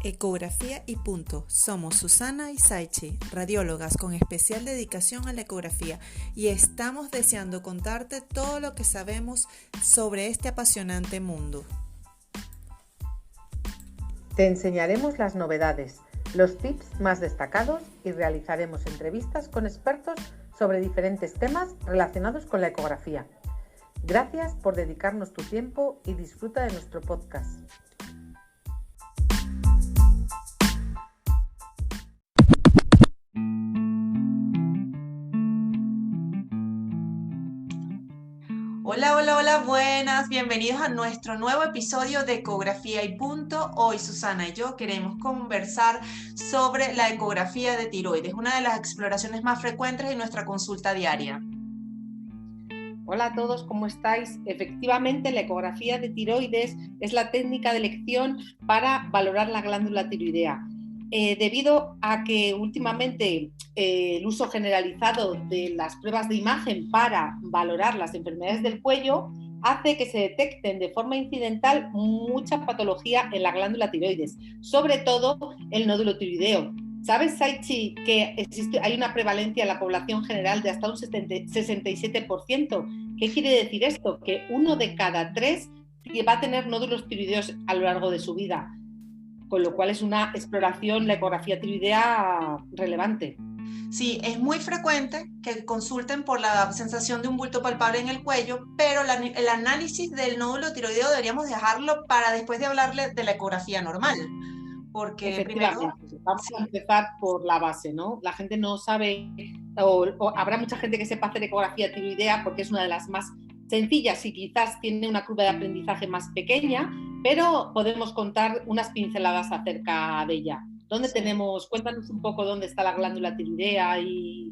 Ecografía y punto. Somos Susana y Saichi, radiólogas con especial dedicación a la ecografía, y estamos deseando contarte todo lo que sabemos sobre este apasionante mundo. Te enseñaremos las novedades, los tips más destacados y realizaremos entrevistas con expertos sobre diferentes temas relacionados con la ecografía. Gracias por dedicarnos tu tiempo y disfruta de nuestro podcast. Hola, buenas, bienvenidos a nuestro nuevo episodio de Ecografía y punto. Hoy Susana y yo queremos conversar sobre la ecografía de tiroides, una de las exploraciones más frecuentes en nuestra consulta diaria. Hola a todos, ¿cómo estáis? Efectivamente, la ecografía de tiroides es la técnica de elección para valorar la glándula tiroidea. Debido a que últimamente el uso generalizado de las pruebas de imagen para valorar las enfermedades del cuello hace que se detecten de forma incidental mucha patología en la glándula tiroides, sobre todo el nódulo tiroideo. ¿Sabes, Saichi, que hay una prevalencia en la población general de hasta un 67%? ¿Qué quiere decir esto? Que 1 de cada 3 va a tener nódulos tiroideos a lo largo de su vida, con lo cual es una exploración, la ecografía tiroidea, relevante. Sí, es muy frecuente que consulten por la sensación de un bulto palpable en el cuello, pero el análisis del nódulo tiroideo deberíamos dejarlo para después de hablarle de la ecografía normal, porque primero... Efectivamente, vamos a Sí. empezar por la base, ¿no? La gente no sabe, o habrá mucha gente que sepa hacer ecografía tiroidea porque es una de las más sencillas y quizás tiene una curva de aprendizaje más pequeña, pero podemos contar unas pinceladas acerca de ella. ¿Dónde tenemos? Cuéntanos un poco dónde está la glándula tiroidea y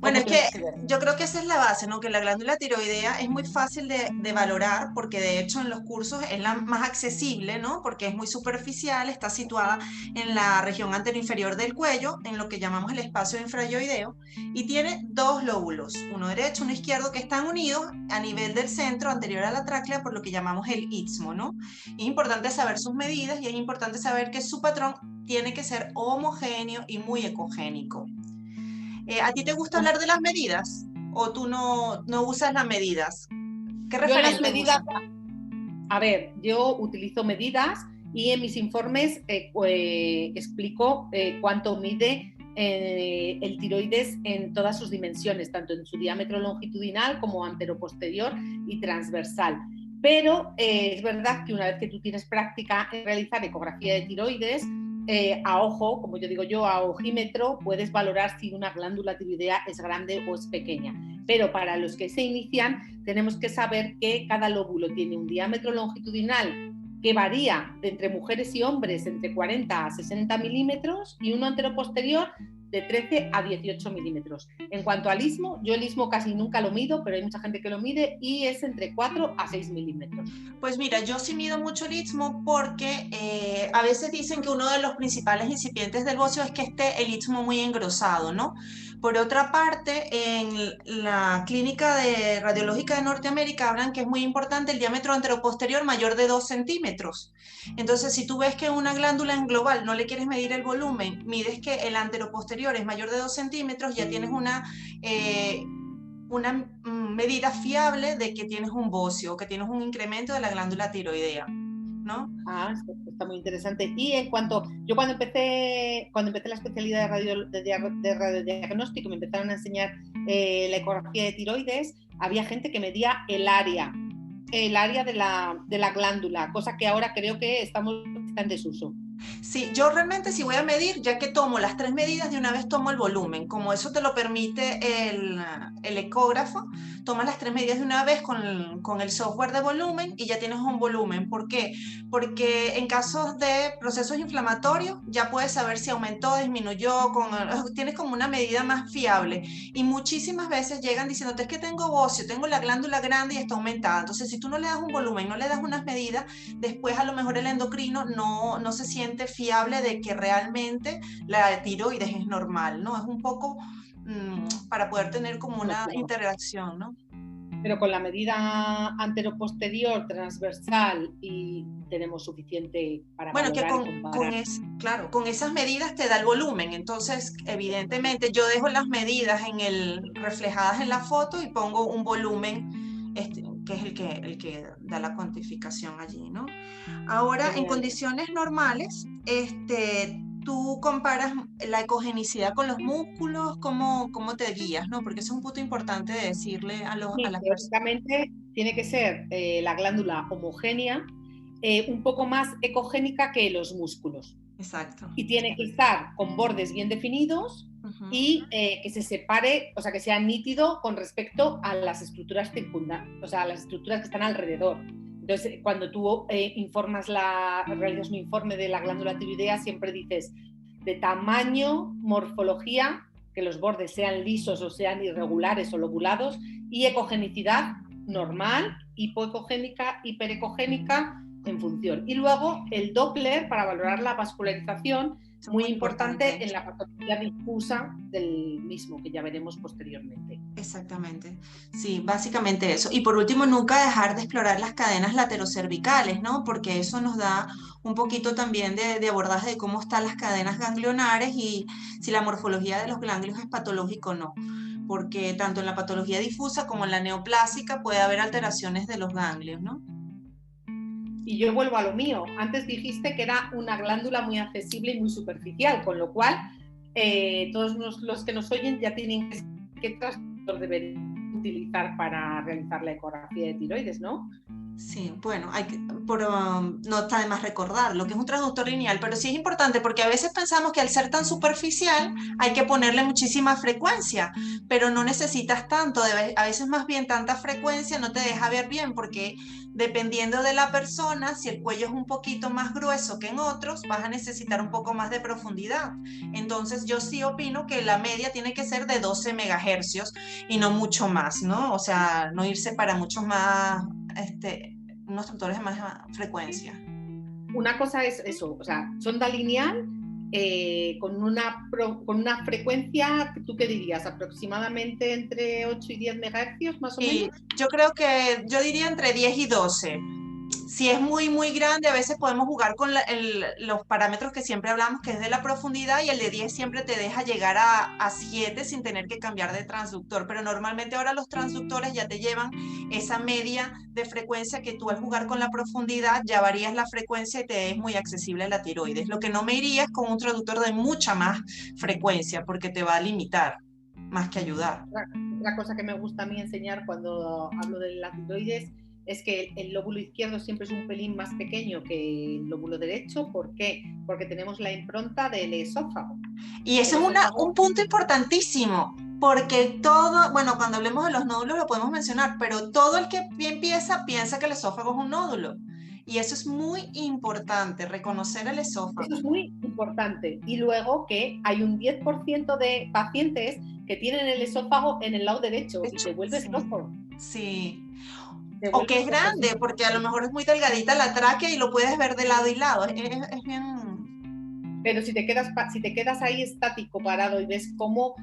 Bueno, cómo es que tenemos que ver. yo creo que esa es la base, ¿no? Que la glándula tiroidea es muy fácil de valorar porque de hecho en los cursos es la más accesible, ¿no? Porque es muy superficial, está situada en la región anteroinferior del cuello, en lo que llamamos el espacio infrayoideo, y tiene dos lóbulos, uno derecho, uno izquierdo, que están unidos a nivel del centro anterior a la tráquea por lo que llamamos el istmo, ¿no? Es importante saber sus medidas y es importante saber que su patrón tiene que ser homogéneo y muy ecogénico. ¿A ti te gusta hablar de las medidas o tú no usas las medidas? ¿Qué Yo las referentes medidas, usas? yo utilizo medidas y en mis informes explico cuánto mide el tiroides en todas sus dimensiones, tanto en su diámetro longitudinal como anteroposterior y transversal. Pero es verdad que una vez que tú tienes práctica en realizar ecografía de tiroides, a ojo, como yo digo yo, a ojímetro, puedes valorar si una glándula tiroidea es grande o es pequeña. Pero para los que se inician, tenemos que saber que cada lóbulo tiene un diámetro longitudinal que varía de entre mujeres y hombres entre 40 a 60 milímetros y uno anteroposterior de 13 a 18 milímetros. En cuanto al istmo, yo el istmo casi nunca lo mido, pero hay mucha gente que lo mide y es entre 4 a 6 milímetros. Pues mira, yo sí mido mucho el istmo porque a veces dicen que uno de los principales incipientes del bocio es que esté el istmo muy engrosado, ¿no? Por otra parte, en la clínica radiológica de Norteamérica hablan que es muy importante el diámetro anteroposterior mayor de 2 centímetros. Entonces, si tú ves que una glándula en global no le quieres medir el volumen, mides que el anteroposterior es mayor de 2 centímetros, ya tienes una medida fiable de que tienes un bocio o que tienes un incremento de la glándula tiroidea, ¿no? Ah, está muy interesante. Y en cuanto, yo cuando empecé la especialidad de radiodiagnóstico, me empezaron a enseñar la ecografía de tiroides, había gente que medía el área de la glándula, cosa que ahora creo que está en desuso. Sí, yo realmente si voy a medir, ya que tomo las 3 medidas, de una vez tomo el volumen. Como eso te lo permite el ecógrafo, tomas las 3 medidas de una vez con el software de volumen y ya tienes un volumen. ¿Por qué? Porque en casos de procesos inflamatorios ya puedes saber si aumentó, disminuyó, tienes como una medida más fiable. Y muchísimas veces llegan diciéndote es que tengo bocio, tengo la glándula grande y está aumentada. Entonces, si tú no le das un volumen, no le das unas medidas, después a lo mejor el endocrino no se siente fiable de que realmente la tiroides es normal, ¿no? Es un poco para poder tener como No, una claro. interacción, ¿no? Pero con la medida anteroposterior, transversal, y tenemos suficiente para Bueno, que valorar y comparar. claro, con esas medidas te da el volumen. Entonces, evidentemente, yo dejo las medidas reflejadas en la foto y pongo un volumen, que es el que da la cuantificación allí, ¿no? Ahora, en Genial. condiciones normales, tú comparas la ecogenicidad con los músculos, ¿cómo te guías, ¿no? Porque eso es un punto importante de decirle a Sí, las personas. teóricamente tiene que ser la glándula homogénea, un poco más ecogénica que los músculos. Exacto. Y tiene que estar con bordes bien definidos y que se separe, o sea, que sea nítido con respecto a las estructuras circundantes, o sea, a las estructuras que están alrededor. Entonces, cuando tú realizas un informe de la glándula tiroidea, siempre dices de tamaño, morfología, que los bordes sean lisos o sean irregulares o lobulados, y ecogenicidad normal, hipoecogénica, hiperecogénica, en función. Y luego el Doppler para valorar la vascularización, muy importante en la patología difusa del mismo, que ya veremos posteriormente. Exactamente, sí, básicamente eso. Y por último, nunca dejar de explorar las cadenas laterocervicales, ¿no? Porque eso nos da un poquito también de abordaje de cómo están las cadenas ganglionares y si la morfología de los ganglios es patológico o no. Porque tanto en la patología difusa como en la neoplásica puede haber alteraciones de los ganglios, ¿no? Y yo vuelvo a lo mío. Antes dijiste que era una glándula muy accesible y muy superficial, con lo cual todos los que nos oyen ya tienen que trastorno deben utilizar para realizar la ecografía de tiroides, ¿no? Sí, bueno, no está de más recordar lo que es un transductor lineal, pero sí es importante porque a veces pensamos que al ser tan superficial hay que ponerle muchísima frecuencia, pero no necesitas tanto, a veces más bien tanta frecuencia no te deja ver bien porque dependiendo de la persona, si el cuello es un poquito más grueso que en otros, vas a necesitar un poco más de profundidad. Entonces yo sí opino que la media tiene que ser de 12 megahercios y no mucho más, ¿no? O sea, no irse para muchos más unos tractores de más frecuencia. Una cosa es eso, o sea, sonda lineal con una frecuencia, ¿tú qué dirías? ¿Aproximadamente entre 8 y 10 megahercios más o menos? Yo diría entre 10 y 12. Si es muy, muy grande, a veces podemos jugar con los parámetros que siempre hablamos, que es de la profundidad, y el de 10 siempre te deja llegar a 7 sin tener que cambiar de transductor. Pero normalmente ahora los transductores ya te llevan esa media de frecuencia que tú al jugar con la profundidad ya varías la frecuencia y te es muy accesible la tiroides. Lo que no me iría es con un transductor de mucha más frecuencia porque te va a limitar más que ayudar. Otra cosa que me gusta a mí enseñar cuando hablo de la tiroides es que el lóbulo izquierdo siempre es un pelín más pequeño que el lóbulo derecho. ¿Por qué? Porque tenemos la impronta del esófago. Y eso es un punto importantísimo, porque bueno, cuando hablemos de los nódulos lo podemos mencionar, pero todo el que piensa que el esófago es un nódulo. Y eso es muy importante, reconocer el esófago. Eso es muy importante. Y luego que hay un 10% de pacientes que tienen el esófago en el lado derecho y te vuelves loco. Sí. O que es grande, porque a lo mejor es muy delgadita la tráquea y lo puedes ver de lado y lado. Es bien. Pero si te quedas ahí estático, parado, y ves cómo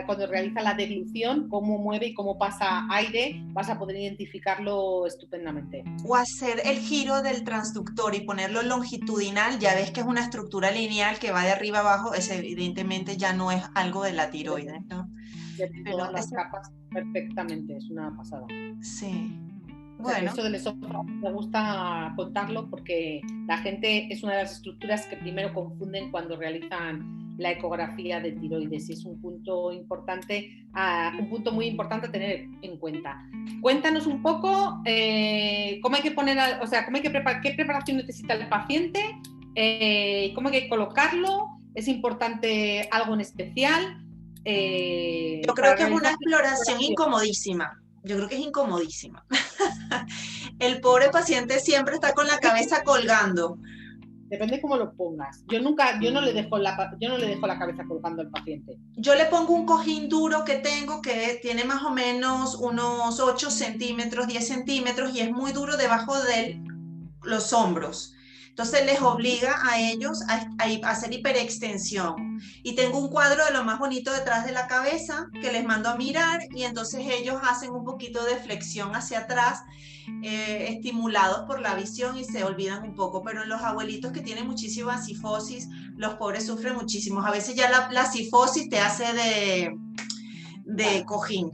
cuando realiza la deglución, cómo mueve y cómo pasa aire, vas a poder identificarlo estupendamente. O hacer el giro del transductor y ponerlo longitudinal, ya ves que es una estructura lineal que va de arriba abajo, evidentemente ya no es algo de la tiroides, ¿no? Todas las capas perfectamente, es una pasada. Sí. Bueno. O sea, eso del esófago me gusta contarlo porque la gente es una de las estructuras que primero confunden cuando realizan la ecografía de tiroides y es un punto importante, un punto muy importante a tener en cuenta. Cuéntanos un poco cómo hay que poner, o sea, qué preparación necesita el paciente, cómo hay que colocarlo, es importante algo en especial. Yo creo que es una exploración incomodísima. Yo creo que es incomodísima. El pobre paciente siempre está con la cabeza colgando. Depende cómo lo pongas. Yo no le dejo la cabeza colgando al paciente. Yo le pongo un cojín duro que tengo que tiene más o menos unos 8 centímetros, 10 centímetros y es muy duro debajo de los hombros. Entonces les obliga a ellos a hacer hiperextensión. Y tengo un cuadro de lo más bonito detrás de la cabeza que les mando a mirar y entonces ellos hacen un poquito de flexión hacia atrás, estimulados por la visión y se olvidan un poco. Pero en los abuelitos que tienen muchísima cifosis, los pobres sufren muchísimo. A veces ya la cifosis te hace de cojín.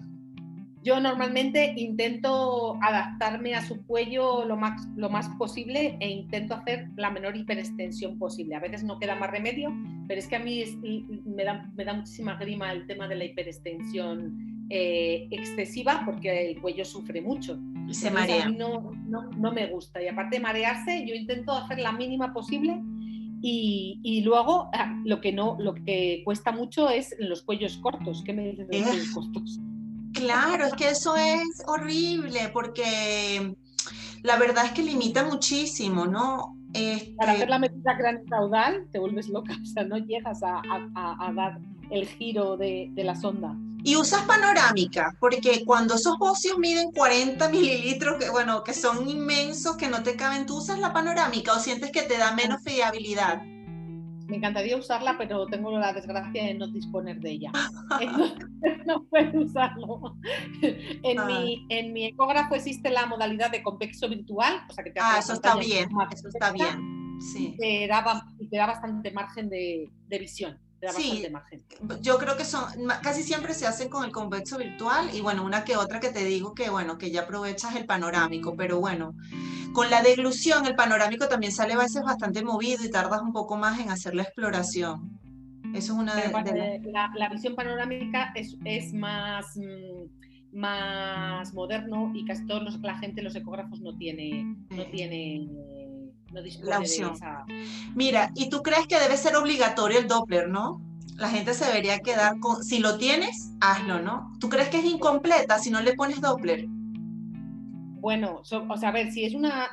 Yo normalmente intento adaptarme a su cuello lo más posible e intento hacer la menor hiperextensión posible. A veces no queda más remedio, pero es que a mí me da muchísima grima el tema de la hiperextensión excesiva porque el cuello sufre mucho. Y se marea. A mí no me gusta. Y aparte de marearse, yo intento hacer la mínima posible y luego lo que cuesta mucho es los cuellos cortos. ¿Qué me dices de los cuellos cortos? Claro, es que eso es horrible porque la verdad es que limita muchísimo, ¿no? Para hacer la medida craneocaudal te vuelves loca, o sea, no llegas a dar el giro de la sonda. Y usas panorámica, porque cuando esos óseos miden 40 mililitros, que son inmensos, que no te caben, ¿tú usas la panorámica o sientes que te da menos fiabilidad? Me encantaría usarla, pero tengo la desgracia de no disponer de ella. Entonces, no puedo usarlo. En mi ecógrafo existe la modalidad de convexo virtual, o sea que te hace eso está bien, eso está bien. Sí. Te da bastante margen de visión. Sí, yo creo que casi siempre se hacen con el convexo virtual y bueno, una que otra que te digo que ya aprovechas el panorámico, pero bueno, con la deglución el panorámico también sale a veces bastante movido y tardas un poco más en hacer la exploración. Eso es una la visión panorámica es más moderno y casi la gente, los ecógrafos no dispone la opción. De esa... Mira, ¿y tú crees que debe ser obligatorio el Doppler, no? La gente se debería quedar con... Si lo tienes, hazlo, ¿no? ¿Tú crees que es incompleta si no le pones Doppler? Bueno, o sea, a ver, si es una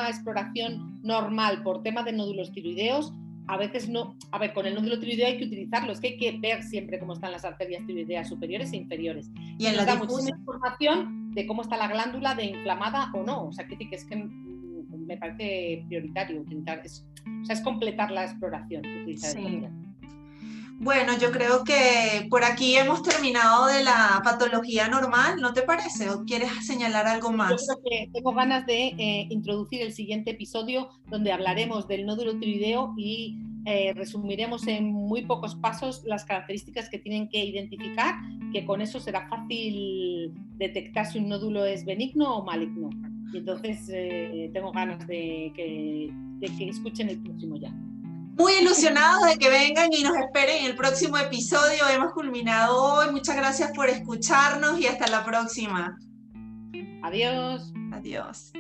exploración normal por tema de nódulos tiroideos, a veces no... A ver, con el nódulo tiroideo hay que utilizarlo, es que hay que ver siempre cómo están las arterias tiroideas superiores e inferiores. Y en la da muchísima información de cómo está la glándula, de inflamada o no. O sea, que me parece prioritario utilizar, es completar la exploración. Sí. Bueno, yo creo que por aquí hemos terminado de la patología normal, ¿no te parece? ¿O quieres señalar algo más? Yo creo que tengo ganas de introducir el siguiente episodio donde hablaremos del nódulo tiroideo y resumiremos en muy pocos pasos las características que tienen que identificar, que con eso será fácil detectar si un nódulo es benigno o maligno. Y entonces tengo ganas de que escuchen el próximo ya. Muy ilusionados de que vengan y nos esperen en el próximo episodio. Hemos culminado hoy. Muchas gracias por escucharnos y hasta la próxima. Adiós. Adiós.